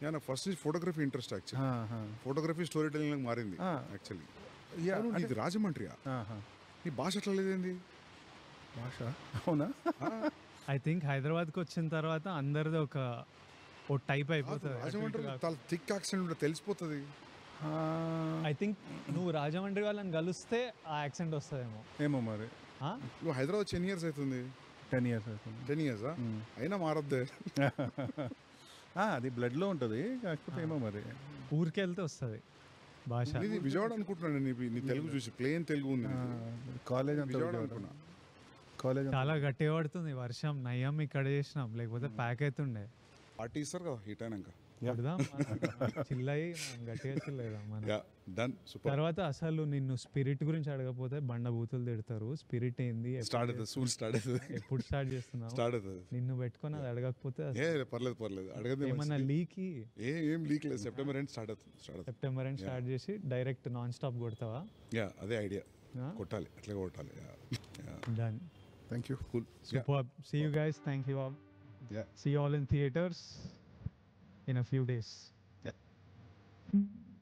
నాకు ఫస్ట్ నుంచి photography interest actually. Photography story telling మారింది యాక్చువల్లీ. ఇది రాజమండ్రియా? ఈ భాష ఎట్లా లేదేంది భాష? అవునా? ఐ థింక్ హైదరాబాద్కి వచ్చిన తర్వాత అందరిది ఓ టైప్ అయిపోతుంది. రాజమండ్రి చాలా థిక్ యాక్సెంట్ ఉంటుంది, తెలిసిపోతుంది. ఐ థింక్ నువ్వు రాజమండ్రి వాళ్ళని కలిస్తే ఆ యాక్సెంట్ వస్తుందేమో. ఏమో మరి. నువ్వు హైదరాబాద్ 10 years అవుతుంది. 10 years అవుతుంది. 10 years అయినా మారద్దే. అది బ్లడ్లో ఉంటుంది, కాకపోతే ఏమో మరి ఊరికి వెళ్తే వస్తుంది భాష. ఇది విజయవాడ అనుకుంటున్నాను. నీ తెలుగు చూసి ప్లేన్ తెలుగు ఉంది. కాలేజ్ అంతా విజయవాడ అనుకున్నా. కాలేజ్ చాలా గట్టిగా పడుతుంది వర్షం. నయ్యం ఇక్కడ చేసినాం, లేకపోతే ప్యాక్ అవుతుండే. పార్టీ ఇస్తారు కదా హీట్ అయినాక. చిల్లయి గట్టిగా చిల్లేదాం మనం. డన్. సూపర్. తర్వాత అసలు నిన్ను స్పిరిట్ గురించి అడగకపోతే బండ బూతులు తిడతారు. స్పిరిట్ ఏంది, స్టార్ట్ అవుతుంది, సూన్ స్టార్ట్ అవుతుంది. ఎప్పుడు స్టార్ట్ చేస్తున్నావు? స్టార్ట్ అవుతుంది. నిన్ను పెట్టుకొని అది అడగకపోతే పర్లేదు అడగదు. ఏమన్నా లీకి ఏం లీక్ లేదు. సెప్టెంబర్ ఎండ్ స్టార్ట్ అవుతుంది. సెప్టెంబర్ ఎండ్ స్టార్ట్ చేసి డైరెక్ట్ నాన్ స్టాప్ కొడతావా? అదే ఐడియా. కొట్టాలి, అట్లా కొట్టాలి. Done. Thank you. Cool. Super. See you guys. Thank you all. See you all in theaters in a few days. Yeah.